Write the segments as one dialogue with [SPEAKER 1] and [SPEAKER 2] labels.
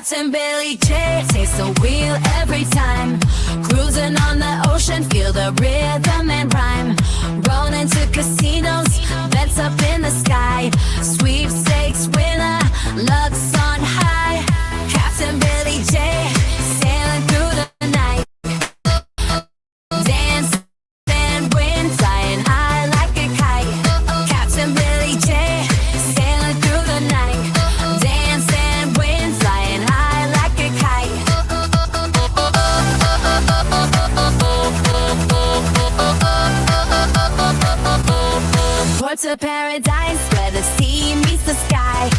[SPEAKER 1] Captain Billy J takes the wheel every time. Cruising on the ocean, feel the rhythm and rhyme. Rolling to casinos, bets up in the sky. Sweepstakes winner, luck's on high. Captain Billy J, sailing through the night. Dance and win, flying high like a kite. Captain Billy J, sailing through the night. Dance and win, flying high like a kite. Port to paradise, where the sea meets the sky.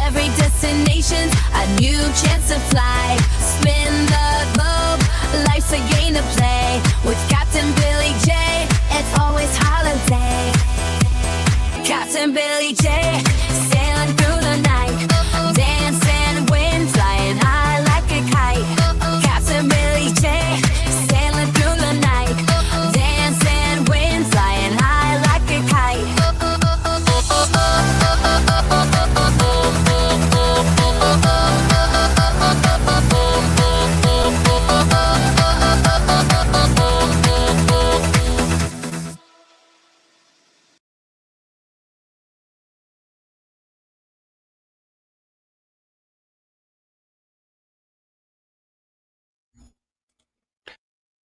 [SPEAKER 1] Every destination's a new chance to fly. Spin the globe, life's a game to play. With Captain Billy J, it's always holiday. Captain Billy J, sailing through the night. Dance and win, flying high like a kite. Captain Billy J, sailing through the night. Dance and win, flying high like a kite.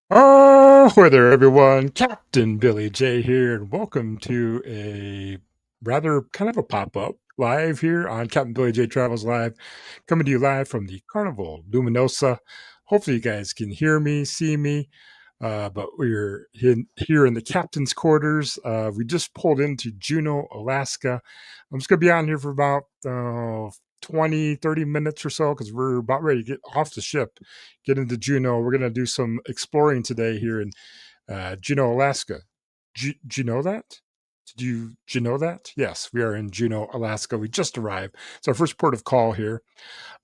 [SPEAKER 2] Oh, there, everyone. Captain Billy J here, and welcome to a rather kind of a pop-up live here on Captain Billy J Travels Live, coming to you live from the Carnival Luminosa. Hopefully, you guys can hear me, see me. But we're here in the captain's quarters. We just pulled into Juneau, Alaska. I'm just going to be on here for about 20, 30 minutes or so because we're about ready to get off the ship, get into Juneau. We're going to do some exploring today here in Juneau, Alaska. Do you know that? Did you know that? Yes, we are in Juneau, Alaska. We just arrived. It's our first port of call here.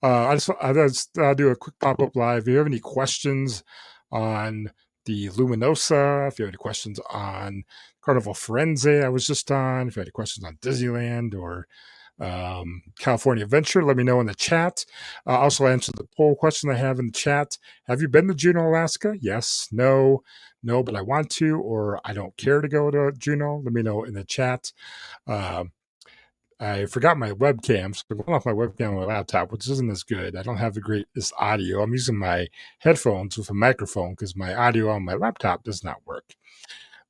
[SPEAKER 2] I'll do a quick pop-up live. If you have any questions on the Luminosa, if you have any questions on Carnival Firenze I was just on, if you have any questions on Disneyland or California Adventure, let me know in the chat. Also answer the poll question I have in the chat. Have you been to Juneau, Alaska? Yes, no, but I want to, or I don't care to go to Juneau. Let me know in the chat. I forgot my webcam, so I'm going off my webcam on my laptop, which isn't as good. I don't have the greatest audio. I'm using my headphones with a microphone because my audio on my laptop does not work.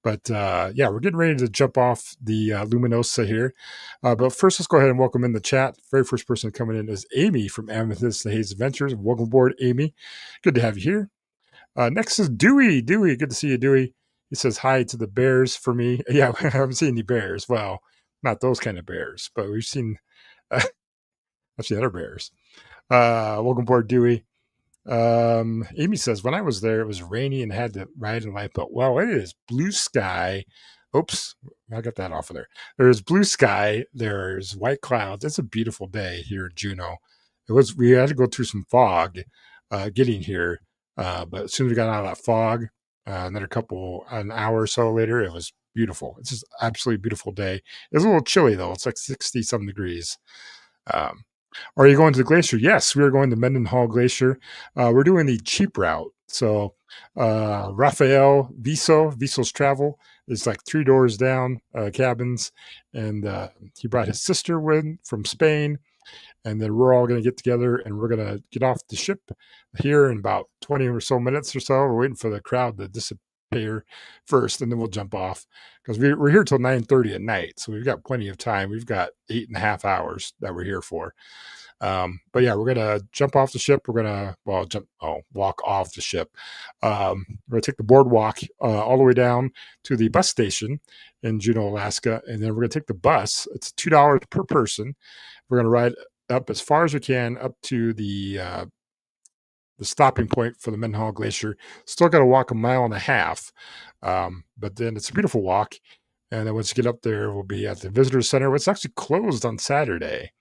[SPEAKER 2] But yeah, we're getting ready to jump off the Luminosa here. But first, let's go ahead and welcome in the chat. Very first person coming in is Amy from Amethyst the Haze Adventures. Welcome aboard, Amy. Good to have you here. Next is Dewey. Dewey, good to see you, Dewey. He says hi to the bears for me. Yeah, I haven't seen any bears. Well, not those kind of bears, but we've seen I've seen other bears. Welcome aboard, Dewey. Amy says, when I was there, it was rainy and had to ride in light, but well, it is blue sky. Oops, I got that off of there. There's blue sky. There's white clouds. It's a beautiful day here in Juneau. We had to go through some fog getting here. But as soon as we got out of that fog, and then an hour or so later, it was beautiful. It's just absolutely beautiful day. It's a little chilly though. It's like 60 some degrees. Are you going to the glacier? Yes, we are going to Mendenhall Glacier. We're doing the cheap route. So Rafael Viso's Travel is like 3 doors down, cabins. And he brought his sister with from Spain. And then we're all going to get together and we're going to get off the ship here in about 20 or so minutes or so. We're waiting for the crowd to disappear first, and then we'll jump off because we're here till 9:30 at night. So we've got plenty of time. We've got 8.5 hours that we're here for. But yeah, we're going to jump off the ship. We're going to, walk off the ship. We're going to take the boardwalk all the way down to the bus station in Juneau, Alaska. And then we're going to take the bus. It's $2 per person. We're going to ride up as far as we can up to the stopping point for the Mendenhall Glacier. Still got to walk 1.5 miles, but then it's a beautiful walk. And then once you get up there, we'll be at the visitor center. It's actually closed on Saturday.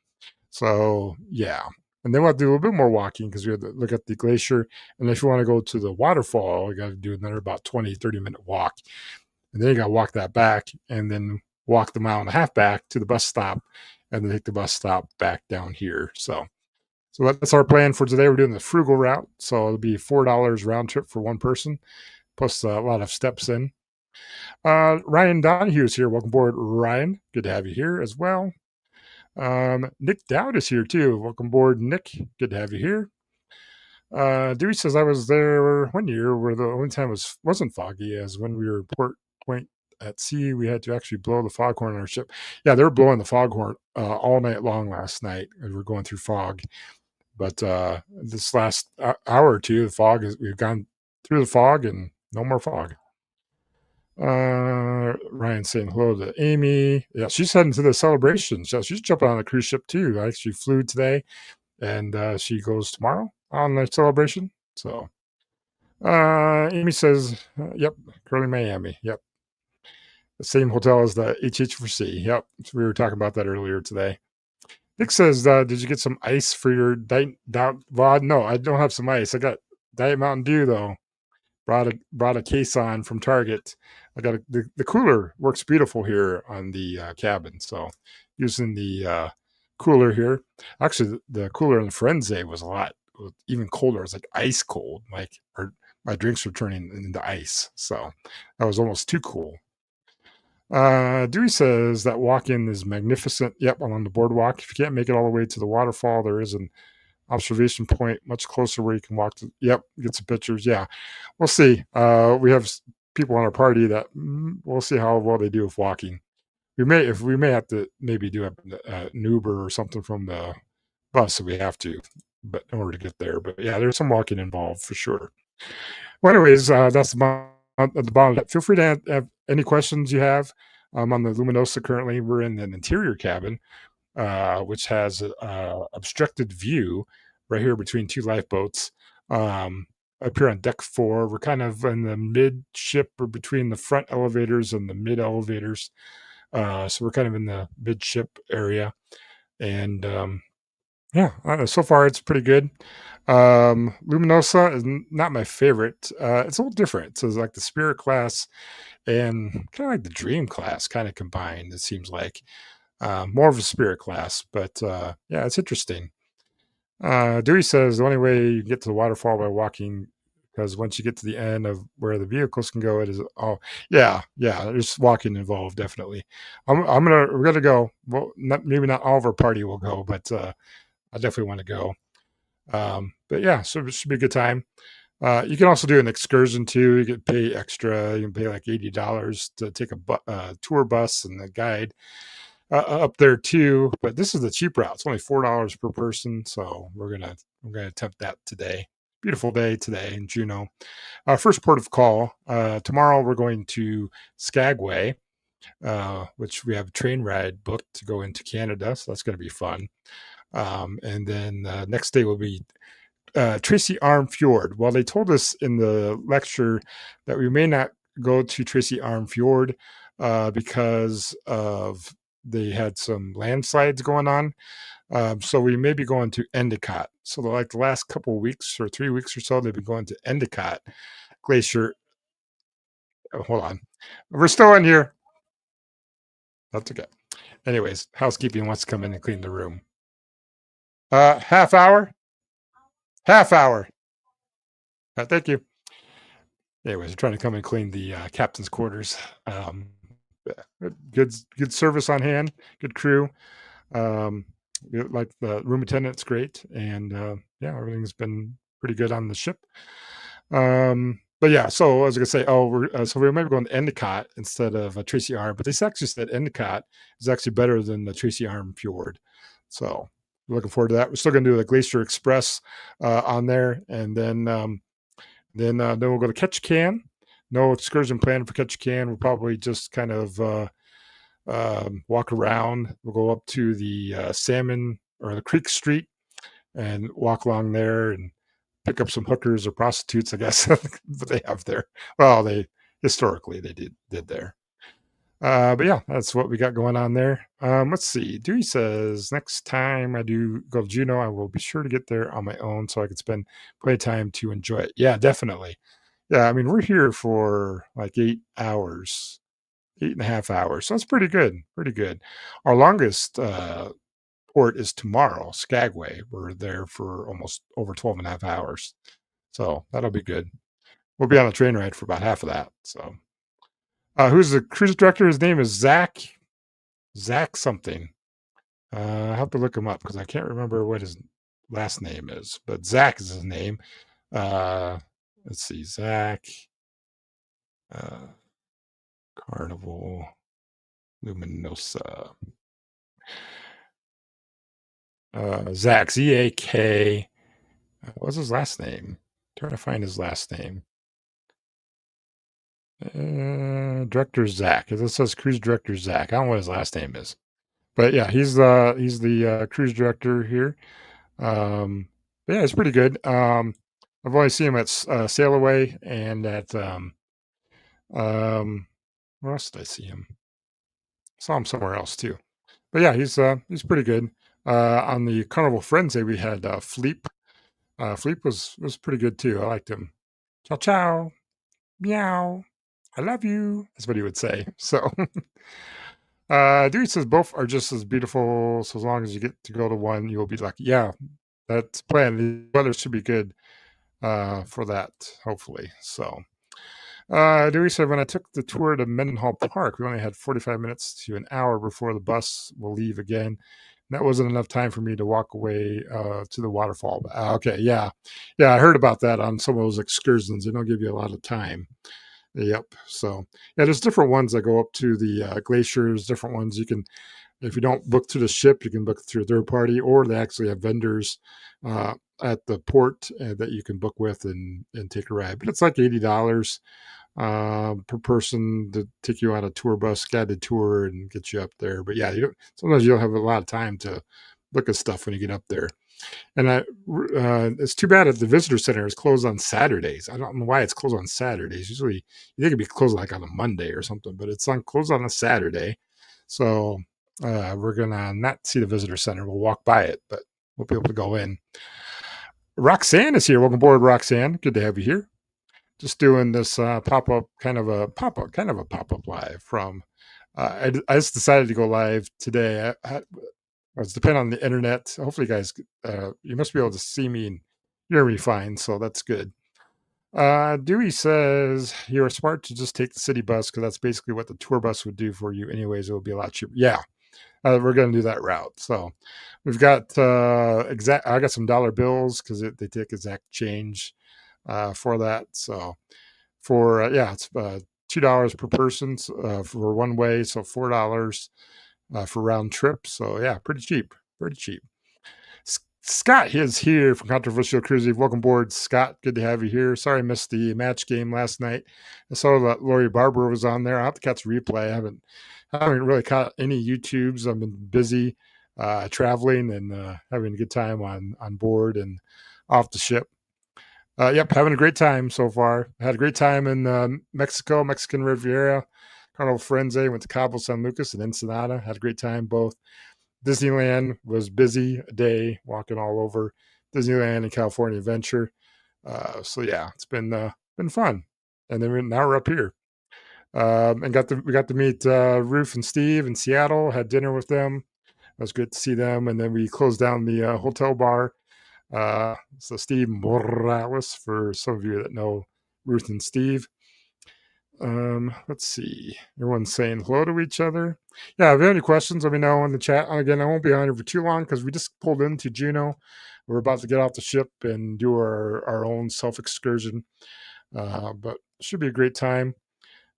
[SPEAKER 2] So yeah, and then we'll have to do a little bit more walking because we have to look at the glacier. And if you want to go to the waterfall, you got to do another about 20-30 minute walk. And then you got to walk that back and then walk the 1.5 miles back to the bus stop and then take the bus stop back down here. So So that's our plan for today. We're doing the frugal route, so it'll be $4 round trip for one person, plus a lot of steps in. Ryan Donahue's here. Welcome aboard, Ryan. Good to have you here as well. Nick Dowd is here too. Welcome aboard, Nick. Good to have you here. Dewey says I was there one year where the only time wasn't foggy, as when we were Port Point at sea, we had to actually blow the foghorn on our ship. Yeah, they were blowing the foghorn all night long last night as we were going through fog. But this last hour or two, we've gone through the fog and no more fog. Ryan saying hello to Amy. Yeah, she's heading to the celebration. So she's jumping on a cruise ship too. I actually flew today, and she goes tomorrow on the celebration. So Amy says, "Yep, Curly Miami. Yep, the same hotel as the HH4C. Yep, so we were talking about that earlier today." Nick says, "Did you get some ice for your diet?" Well, no, I don't have some ice. I got Diet Mountain Dew though. Brought a case on from Target. I got the cooler works beautiful here on the cabin, so using the cooler here. Actually, the cooler in the Firenze was even colder. It was like ice cold. My drinks were turning into ice, so that was almost too cool. Dewey says that walk-in is magnificent. Yep, I'm on the boardwalk. If you can't make it all the way to the waterfall, there is an observation point much closer where you can walk to. Yep, get some pictures. Yeah, we'll see. We have people on our party that we'll see how well they do with walking. We may have to maybe do an Uber or something from the bus if we have to, but in order to get there. But yeah, there's some walking involved for sure. Well, anyways, that's the bottom. Feel free to have any questions you have. I'm on the Luminosa currently. We're in an interior cabin, which has a obstructed view right here between two lifeboats. Up here on deck 4, we're kind of in the midship or between the front elevators and the mid elevators. So we're kind of in the midship area. And yeah, so far it's pretty good. Luminosa is not my favorite. It's a little different. So it's like the Spirit class and kind of like the Dream class kind of combined, it seems like. More of a Spirit class, but yeah, it's interesting. Dewey says the only way you can get to the waterfall by walking, because once you get to the end of where the vehicles can go, it is yeah, there's walking involved definitely. We're gonna go. Well, maybe not all of our party will go, but I definitely want to go. But yeah, so it should be a good time. You can also do an excursion too. You can pay extra. You can pay like $80 to take a tour bus and a guide up there too. But this is the cheap route. It's only $4 per person, so we're gonna attempt that today. Beautiful day today in Juneau. First port of call. Tomorrow we're going to Skagway, which we have a train ride booked to go into Canada, so that's going to be fun. And then next day will be Tracy Fjord. Well, they told us in the lecture that we may not go to Tracy Fjord because of they had some landslides going on. So we may be going to Endicott. So like the last couple of weeks or 3 weeks or so, they've been going to Endicott Glacier. Oh, hold on. We're still in here. That's okay. Anyways, housekeeping wants to come in and clean the room. Half hour? Half hour. Thank you. Anyways, we're trying to come and clean the captain's quarters. Good service on hand, good crew. Like the room attendant's great, and yeah, everything's been pretty good on the ship. But yeah, so I was gonna say, so we might be going to Endicott instead of Tracy Arm, but they actually said Endicott is actually better than the Tracy Arm Fjord. So we're looking forward to that. We're still gonna do the Glacier Express on there, and then we'll go to Ketchikan. No excursion plan for Ketchikan. We'll probably just kind of walk around. We'll go up to the Salmon or the Creek Street and walk along there and pick up some hookers or prostitutes, I guess, that they have there. Well, they historically they did there. But yeah, that's what we got going on there. Let's see. Dewey says next time I do go to Juneau, I will be sure to get there on my own so I can spend plenty of time to enjoy it. Yeah, definitely. Yeah, I mean we're here for like 8 hours, 8.5 hours. So that's pretty good. Pretty good. Our longest port is tomorrow, Skagway. We're there for almost over 12 and a half hours. So that'll be good. We'll be on a train ride for about half of that. So, who's the cruise director? His name is Zach something. I have to look him up because I can't remember what his last name is, but Zach is his name. Uh, let's see, Zach, uh, Carnival Luminosa. Zach, Zak. What's his last name? Trying to find his last name. Director Zach. It says cruise director Zach. I don't know what his last name is, but yeah, he's the cruise director here. But yeah, it's pretty good. I've only seen him at Sail Away and at um, where else did I see him? Saw him somewhere else too. But yeah, he's pretty good. On the Carnival Firenze, we had Fleep. Fleep was pretty good too. I liked him. Ciao ciao, meow. I love you. That's what he would say. So, Dewey says both are just as beautiful. So as long as you get to go to one, you'll be lucky. Yeah, that's the plan. The weather should be good for that, hopefully. So, Dewey said when I took the tour to Mendenhall Park, we only had 45 minutes to an hour before the bus will leave again. That wasn't enough time for me to walk away to the waterfall. Okay, yeah, I heard about that on some of those excursions. They don't give you a lot of time. Yep. So yeah, there's different ones that go up to the glaciers. Different ones you can, if you don't book through the ship, you can book through a third party, or they actually have vendors at the port that you can book with and take a ride. But it's like $80 per person to take you on a tour bus, guided tour, and get you up there. But yeah, sometimes you don't have a lot of time to look at stuff when you get up there. And it's too bad that the visitor center is closed on Saturdays. I don't know why it's closed on Saturdays. Usually, you think it'd be closed like on a Monday or something, but it's closed on a Saturday. So we're gonna not see the visitor center. We'll walk by it, but we'll be able to go in. Roxanne is here. Welcome aboard, Roxanne. Good to have you here. Just doing this pop-up, kind of a pop-up live from. I just decided to go live today. It's depending on the internet. Hopefully, you guys, you must be able to see me and hear me fine, so that's good. Dewey says you're smart to just take the city bus because that's basically what the tour bus would do for you. Anyways, it would be a lot cheaper. Yeah, we're going to do that route. So we've got I got some dollar bills because they take exact change for that. So it's $2 per person for one way, so $4 for round trip. So yeah, pretty cheap. Pretty cheap. Scott is here from Controversial Cruising. Welcome aboard, Scott. Good to have you here. Sorry I missed the match game last night. I saw that Lori Barber was on there. I'll have to catch a replay. I haven't really caught any YouTubes. I've been busy traveling and having a good time on board and off the ship. Yep, having a great time so far. I had a great time in Mexico, Mexican Riviera, Carnival Firenze, went to Cabo San Lucas and Ensenada. Had a great time both. Disneyland was busy a day, walking all over Disneyland and California Adventure. So yeah, it's been fun. And then now we're up here, and we got to meet Ruth and Steve in Seattle. Had dinner with them. It was good to see them. And then we closed down the hotel bar. So Steve Morales, for some of you that know Ruth and Steve. Let's see. Everyone's saying hello to each other. Yeah, if you have any questions, let me know in the chat. Again, I won't be on here for too long because we just pulled into Juneau. We're about to get off the ship and do our own self excursion. But it should be a great time.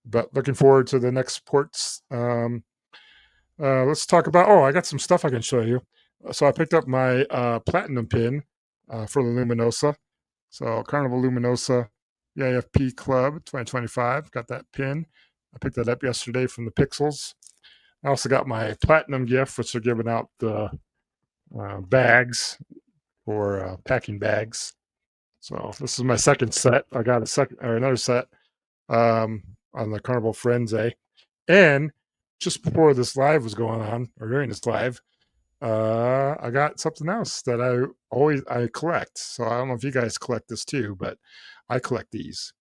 [SPEAKER 2] But looking forward to the next ports. Let's talk about. Oh, I got some stuff I can show you. So I picked up my platinum pin for the Luminosa. So Carnival Luminosa EIFP Club 2025. Got that pin. I picked that up yesterday from the Pixels. I also got my platinum gift, which they're giving out the bags for packing bags. So this is my second set. I got another set on the Carnival Firenze. And just before this live was going on, or during this live, I got something else that I collect. So I don't know if you guys collect this too, but I collect these.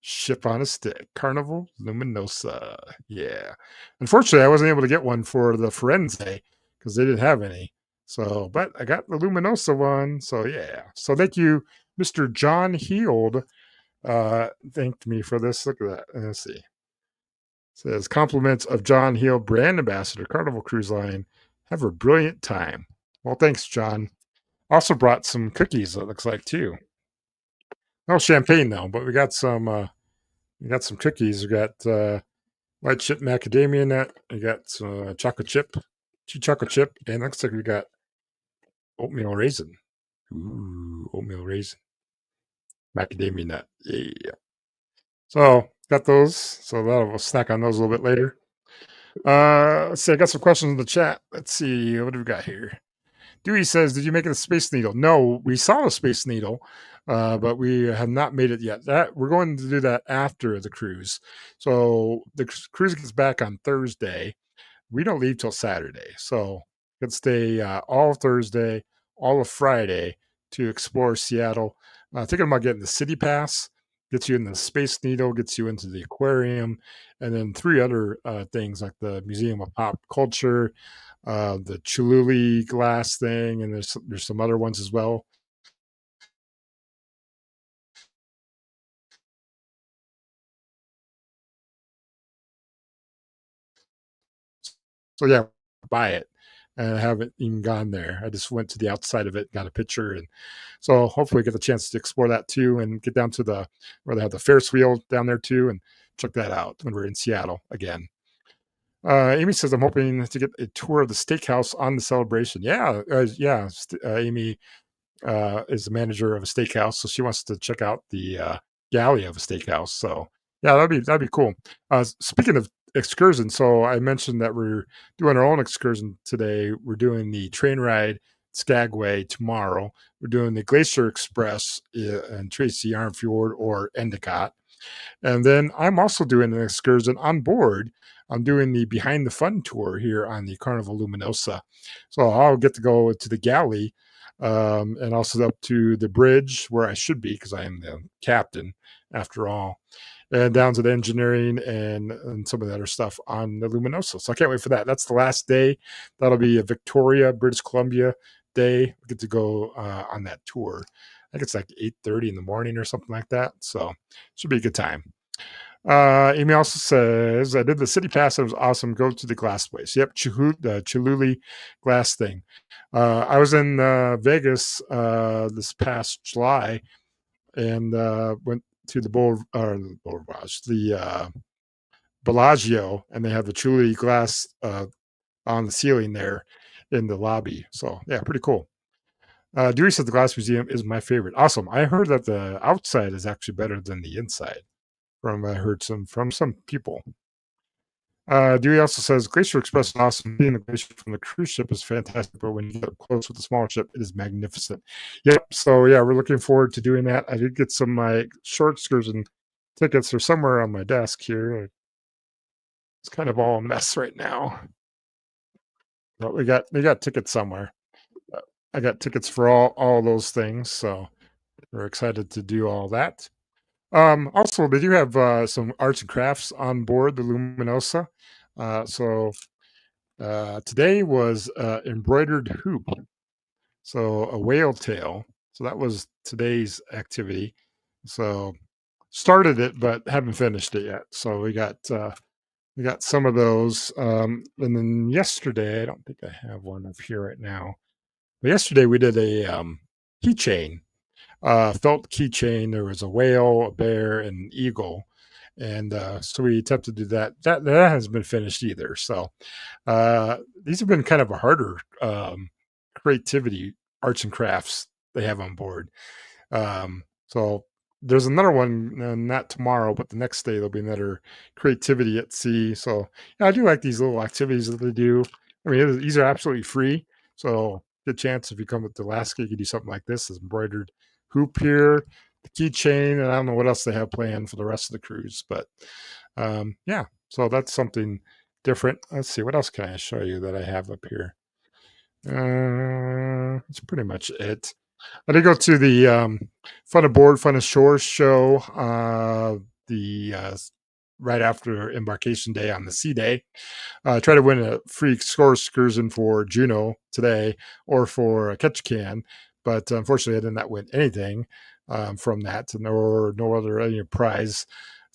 [SPEAKER 2] Ship on a stick, Carnival Luminosa. Yeah. Unfortunately, I wasn't able to get one for the Firenze because they didn't have any. So, but I got the Luminosa one. So yeah. So thank you, Mr. John Heald. Thanked me for this. Look at that. Let's see. Says compliments of John Heald, brand ambassador, Carnival Cruise Line. Have a brilliant time. Well, thanks, John. Also brought some cookies. It looks like too. No champagne though, but we got some. We got some cookies. We got white chip macadamia nut. We got some chocolate chip, chocolate chip, and looks like we got oatmeal raisin. Ooh, oatmeal raisin, macadamia nut. Yeah. So got those. So we'll snack on those a little bit later. Let's see. I got some questions in the chat. Let's see. What do we got here? Dewey says, "Did you make it a Space Needle?" No, we saw a Space Needle, but we have not made it yet. That we're going to do that after the cruise. So the cruise gets back on Thursday. We don't leave till Saturday, so we can stay all of Thursday, all of Friday to explore Seattle. Thinking about getting the City Pass, gets you in the Space Needle, gets you into the aquarium, and then three other things like the Museum of Pop Culture, the Cholula glass thing, and there's some other ones as well. So yeah, buy it. And I haven't even gone there. I just went to the outside of it, got a picture, and so hopefully get the chance to explore that too, and get down to the where they have the Ferris wheel down there too, and check that out when we're in Seattle again. Amy says, "I'm hoping to get a tour of the steakhouse on the celebration." Yeah, yeah. Amy is the manager of a steakhouse, so she wants to check out the galley of a steakhouse. So yeah, that'd be cool. Speaking of excursions, so I mentioned that we're doing our own excursion today. We're doing the train ride Skagway tomorrow. We're doing the Glacier Express and Tracy Fjord or Endicott. And then I'm also doing an excursion on board. I'm doing the Behind the Fun tour here on the Carnival Luminosa. So I'll get to go to the galley and also up to the bridge where I should be because I am the captain after all, and down to the engineering and some of the other stuff on the Luminosa. So I can't wait for that. That's the last day. That'll be a Victoria, British Columbia day. We get to go on that tour. I think it's like 8:30 in the morning or something like that. So should be a good time. Amy also says, "I did the City Pass. It was awesome. Go to the glass place." Yep, the Cholula glass thing. I was in Vegas this past July and went to the Bellagio, and they have the Cholula glass on the ceiling there in the lobby. So yeah, pretty cool. Dewey said the Glass Museum is my favorite. Awesome. I heard that the outside is actually better than the inside. I heard from some people. Dewey also says Glacier Express is awesome. Seeing the glacier from the cruise ship is fantastic, but when you get up close with the smaller ship, it is magnificent. Yep. So yeah, we're looking forward to doing that. I did get some my short excursion tickets are somewhere on my desk here. It's kind of all a mess right now, but we got tickets somewhere. I got tickets for all those things, so we're excited to do all that. Also, they do have some arts and crafts on board the Luminosa. So today was embroidered hoop, so a whale tail. So that was today's activity. So started it, but haven't finished it yet. So we got some of those. And then yesterday, I don't think I have one up here right now. But yesterday we did a keychain, felt keychain. There was a whale, a bear, and an eagle, and so we attempted to do that. That hasn't been finished either. So these have been kind of a harder creativity arts and crafts they have on board. So there's another one, not tomorrow, but the next day there'll be another creativity at sea. So yeah, I do like these little activities that they do. I mean, these are absolutely free. So good chance if you come to Alaska, you could do something like this: this embroidered hoop here, the keychain, and I don't know what else they have planned for the rest of the cruise. But yeah, so that's something different. Let's see, what else can I show you that I have up here? That's pretty much it. I did go to the Fun Aboard, Fun Ashore show. The right after embarkation day on the sea day. Try to win a free score excursion for Juneau today or for Ketchikan, but unfortunately, I did not win anything from that, nor no other any prize.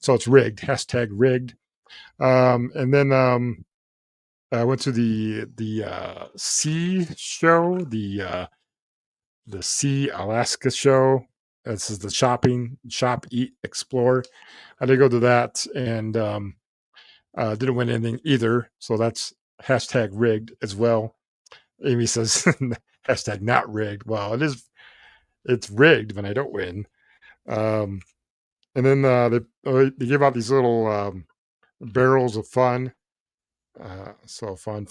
[SPEAKER 2] So it's rigged. Hashtag rigged. And then I went to the sea show, the Sea Alaska show. This is the shop, eat, explore. I did go to that and didn't win anything either. So that's hashtag rigged as well. Amy says hashtag not rigged. Well, it's rigged when I don't win. Um, and then they give out these little barrels of fun. So fun.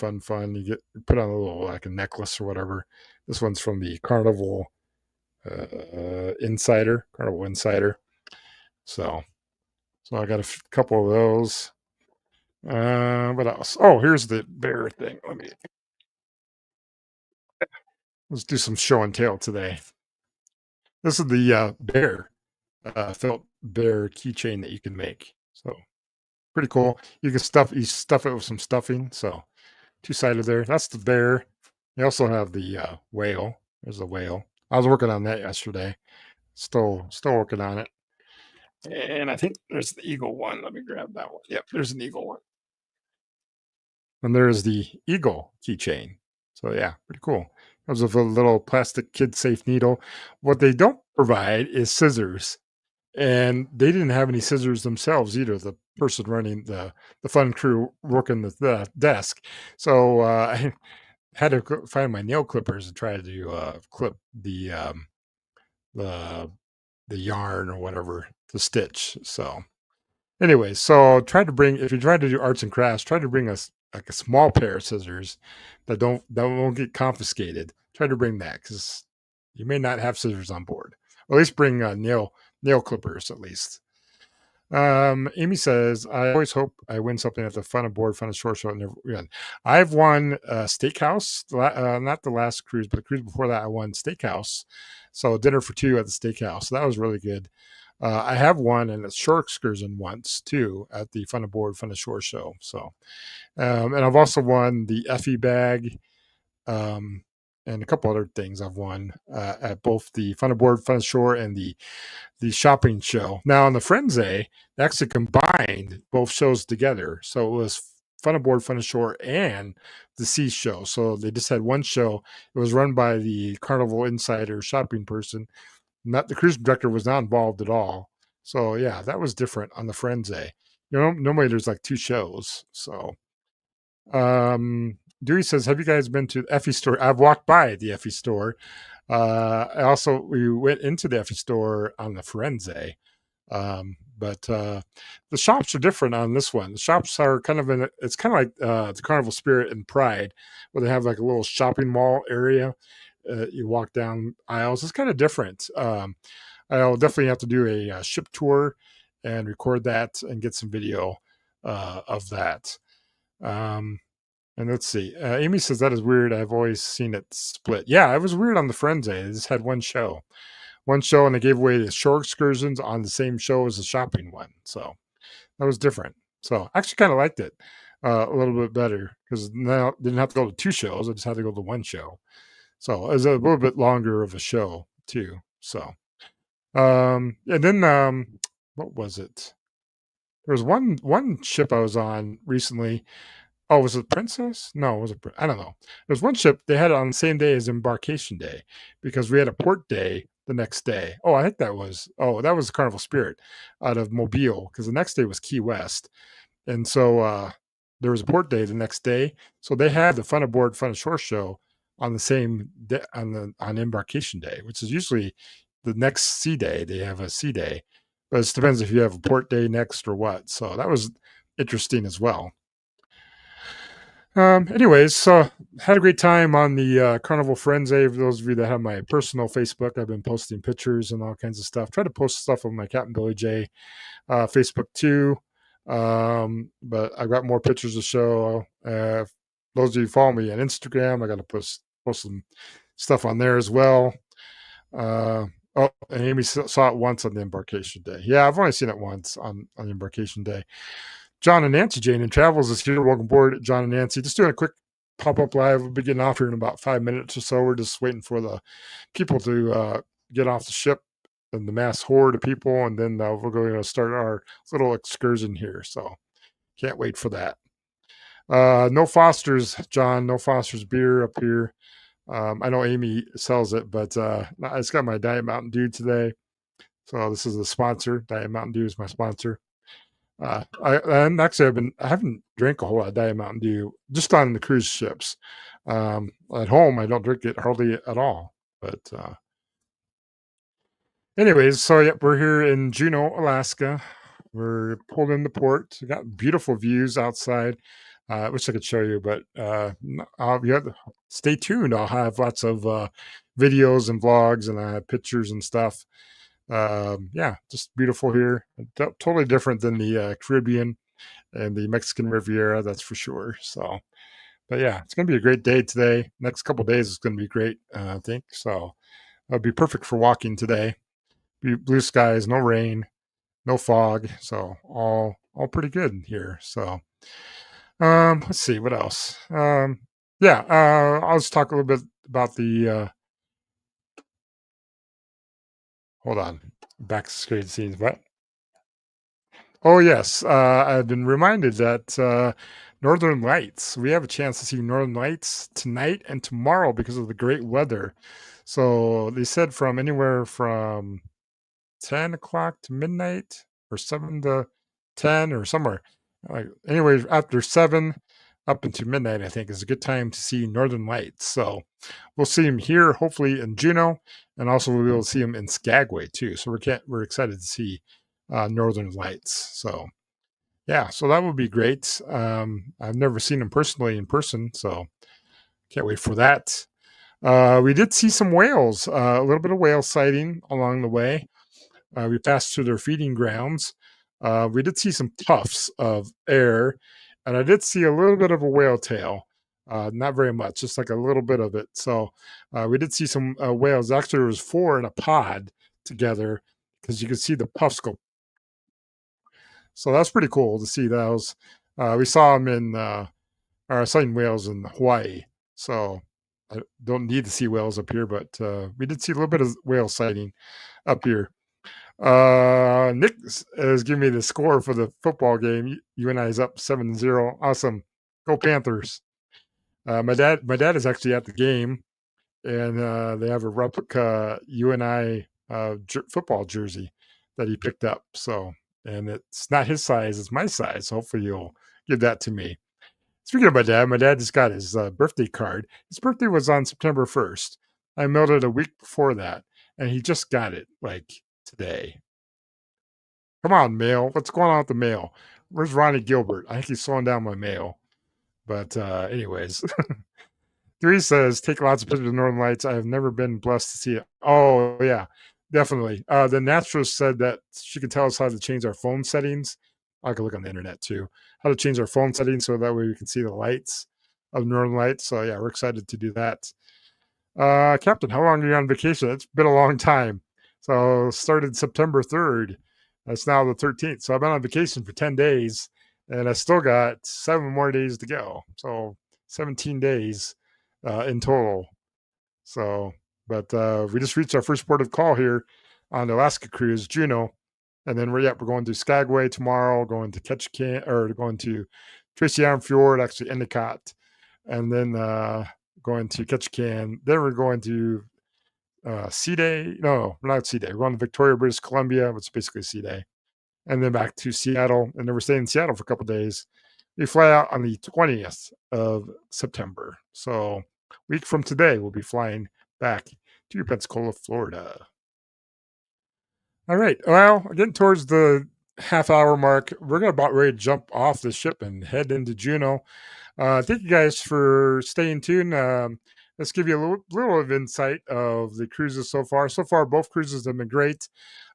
[SPEAKER 2] You put on a little like a necklace or whatever. This one's from the Carnival Insider. So I got a couple of those. What else? Oh, here's the bear thing. Let's do some show and tell today. This is the bear felt bear keychain that you can make. So pretty cool. You stuff it with some stuffing. So two-sided there. That's the bear. You also have the whale. There's the whale. I was working on that yesterday. Still working on it. And I think there's the eagle one. Let me grab that one. Yep, there's an eagle one. And there's the eagle keychain. So yeah, pretty cool. Comes with a little plastic kid-safe needle. What they don't provide is scissors, and they didn't have any scissors themselves either. The person running the fun crew working the desk. So I had to find my nail clippers and try to clip the the yarn or whatever to stitch. So anyways, so try to bring if you try to do arts and crafts, try to bring us like a small pair of scissors that won't get confiscated. Try to bring that because you may not have scissors on board. Or at least bring nail clippers at least. Amy says, I always hope I win something at the Fun Aboard Fun Shore Show. Never win. I've won Steakhouse, not the last cruise, but the cruise before that, I won Steakhouse. So dinner for two at the Steakhouse. So that was really good. I have won in a shore excursion once too at the Fun Aboard Fun Shore Show. So, and I've also won the Effie bag, um, and a couple other things I've won at both the Fun Aboard Fun Shore and the shopping show. Now on the Firenze, they actually combined both shows together. So it was Fun Aboard Fun Shore and the Sea Show. So they just had one show. It was run by the Carnival Insider shopping person. Not the cruise director was not involved at all. So yeah, that was different on the Firenze. Normally there's like two shows. So Dewey says, have you guys been to the Effie store? I've walked by the Effie store. We went into the Effie store on the Firenze. But the shops are different on this one. The shops are it's kind of like the Carnival Spirit and Pride, where they have like a little shopping mall area. You walk down aisles. It's kind of different. I'll definitely have to do a ship tour and record that and get some video of that. And let's see. Amy says that is weird. I've always seen it split. Yeah, it was weird on the Firenze. They just had one show, and they gave away the shore excursions on the same show as the shopping one. So that was different. So I actually kind of liked it a little bit better because now I didn't have to go to two shows. I just had to go to one show. So it was a little bit longer of a show too. So, and then what was it? There was one ship I was on recently. Oh, was it Princess? No, was it? I don't know. There was one ship they had it on the same day as embarkation day because we had a port day the next day. Oh, I think that was Carnival Spirit out of Mobile because the next day was Key West, and so there was a port day the next day. So they had the Fun Aboard Fun Shore show on the same day on embarkation day, which is usually the next sea day. They have a sea day, but it depends if you have a port day next or what. So that was interesting as well. Anyways, so had a great time on the Carnival Firenze. For those of you that have my personal Facebook, I've been posting pictures and all kinds of stuff. Try to post stuff on my Captain Billy J Facebook too. But I've got more pictures to show. Those of you who follow me on Instagram, I got to post some stuff on there as well. Oh, and Amy saw it once on the embarkation day. Yeah, I've only seen it once on embarkation day. John and Nancy Jane and Travels is here. Welcome aboard, John and Nancy. Just doing a quick pop-up live. We'll be getting off here in about 5 minutes or so. We're just waiting for the people to get off the ship and the mass horde of people, and then we're going to start our little excursion here. So can't wait for that. No Foster's, John. No Foster's beer up here. I know Amy sells it, but I just got my Diet Mountain Dew today. So this is the sponsor. Diet Mountain Dew is my sponsor. And actually, I haven't drank a whole lot of Diet Mountain Dew just on the cruise ships. At home, I don't drink it hardly at all. But anyways, so yep, we're here in Juneau, Alaska. We're pulled into port. We got beautiful views outside. I wish I could show you, but stay tuned. I'll have lots of videos and vlogs and pictures and stuff. Yeah, just beautiful here. Totally different than the Caribbean and the Mexican Riviera, that's for sure. So, but yeah, it's going to be a great day today. Next couple of days is going to be great, I think. So, it'll be perfect for walking today. Blue skies, no rain, no fog. So, all pretty good here. So, let's see what else. Yeah, I'll just talk a little bit about the. Hold on, back screen scenes. What? Oh yes, I've been reminded that Northern Lights. We have a chance to see Northern Lights tonight and tomorrow because of the great weather. So they said from anywhere from 10 o'clock to midnight, or 7 to 10, or somewhere. Anyways, after 7 up into midnight, I think is a good time to see Northern Lights. So we'll see them here, hopefully in Juneau, and also we'll be able to see them in Skagway too. So we're excited to see Northern Lights. So yeah, so that would be great. I've never seen them personally in person, so can't wait for that. We did see some whales, a little bit of whale sighting along the way. We passed through their feeding grounds. We did see some tufts of air, and I did see a little bit of a whale tail. Not very much, just like a little bit of it. So we did see some whales. Actually, there was 4 in a pod together because you could see the puffs go. So that's pretty cool to see those. We saw them in sighting whales in Hawaii. So I don't need to see whales up here, but we did see a little bit of whale sighting up here. Nick is giving me the score for the football game. UNI is up 7-0. Awesome. Go Panthers. My dad is actually at the game, and they have a replica UNI football jersey that he picked up. So, and it's not his size, it's my size. So hopefully you'll give that to me. Speaking of my dad just got his birthday card. His birthday was on September 1st. I mailed it a week before that, and he just got it like today. Come on, mail. What's going on with the mail? Where's Ronnie Gilbert? I think he's slowing down my mail. But anyways, Three says, take lots of pictures of Northern Lights. I have never been blessed to see it. Oh, yeah, definitely. The naturalist said that she could tell us how to change our phone settings. I could look on the internet too. How to change our phone settings so that way we can see the lights of Northern Lights. So, yeah, we're excited to do that. Captain, how long are you on vacation? It's been a long time. So started September 3rd. It's now the 13th. So I've been on vacation for 10 days, and I still got 7 more days to go. So 17 days in total. So, but we just reached our first port of call here on the Alaska cruise, Juneau. And then we're going to Skagway tomorrow, going to Ketchikan, or going to Tracy Fjord, actually Endicott. And then going to Ketchikan. Then we're going to Sea Day. No, we're not Sea Day. We're going to Victoria, British Columbia, which is basically Sea Day. And then back to Seattle. And then we're staying in Seattle for a couple of days. We fly out on the 20th of September. So a week from today, we'll be flying back to Pensacola, Florida. All right. Well, getting towards the half-hour mark, we're going to about ready to jump off the ship and head into Juneau. Thank you guys for staying tuned. Let's give you a little of insight of the cruises so far. So far, both cruises have been great.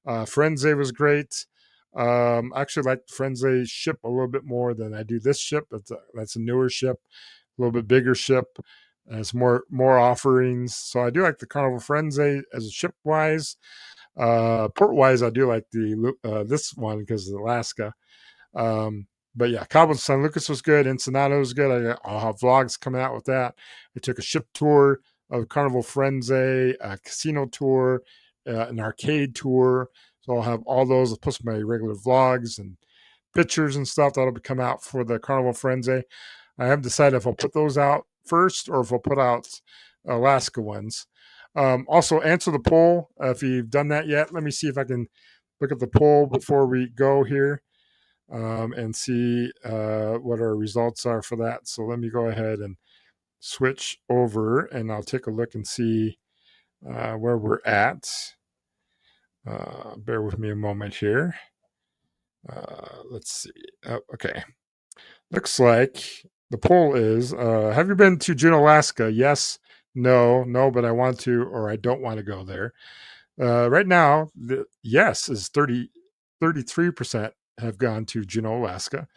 [SPEAKER 2] Firenze was great. I actually like the Firenze ship a little bit more than I do this ship. That's a newer ship, a little bit bigger ship. Has more offerings. So I do like the Carnival Firenze as a ship-wise. Port-wise, I do like the this one because of Alaska. But yeah, Cabo San Lucas was good. Ensenada was good. I'll have vlogs coming out with that. I took a ship tour of Carnival Firenze, a casino tour, an arcade tour. So I'll have all those plus my regular vlogs and pictures and stuff that'll be come out for the Carnival Firenze. I haven't decided if I'll put those out first or if I'll put out Alaska ones. Also, answer the poll if you've done that yet. Let me see if I can look at the poll before we go here and see what our results are for that. So let me go ahead and switch over and I'll take a look and see where we're at. Bear with me a moment here. Let's see. Oh, okay. Looks like the poll is have you been to Juneau, Alaska? Yes, no, but I want to or I don't want to go there. Right now, the yes is 33% have gone to Juneau, Alaska.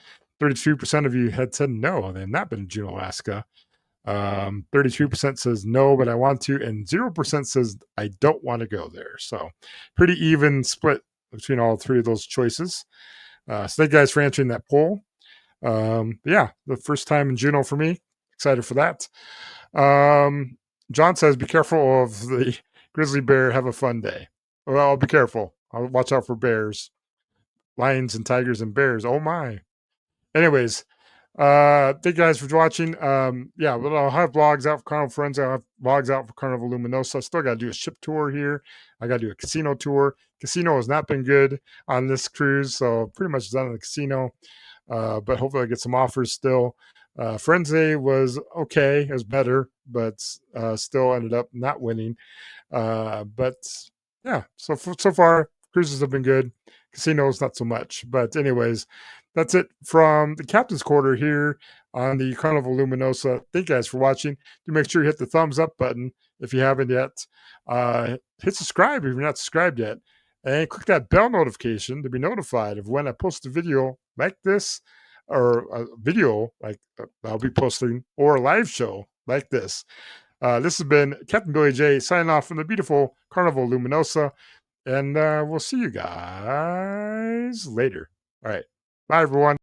[SPEAKER 2] 33% of you had said no, they have not been to Juneau, Alaska. 32% says no, but I want to, and 0% says I don't want to go there. So pretty even split between all three of those choices. So thank you guys for answering that poll. Yeah, the first time in Juneau for me. Excited for that. John says, be careful of the grizzly bear. Have a fun day. Well, I'll be careful. I'll watch out for bears, lions and tigers and bears. Oh my. Anyways, thank you guys for watching. Yeah, but I'll have vlogs out for Carnival Firenze. I'll have vlogs out for Carnival Luminosa. I still got to do a ship tour here. I got to do a casino tour. Casino has not been good on this cruise, so pretty much done in the casino. But hopefully I get some offers still. Firenze was okay. It was better, but still ended up not winning. But yeah, so far cruises have been good. Casinos not so much. But anyways, that's it from the captain's quarter here on the Carnival Luminosa. Thank you guys for watching. Do make sure you hit the thumbs up button if you haven't yet. Hit subscribe if you're not subscribed yet. And click that bell notification to be notified of when I post a video like this or a video like I'll be posting or a live show like this. This has been Captain Billy J signing off from the beautiful Carnival Luminosa. And we'll see you guys later. All right. Bye, everyone.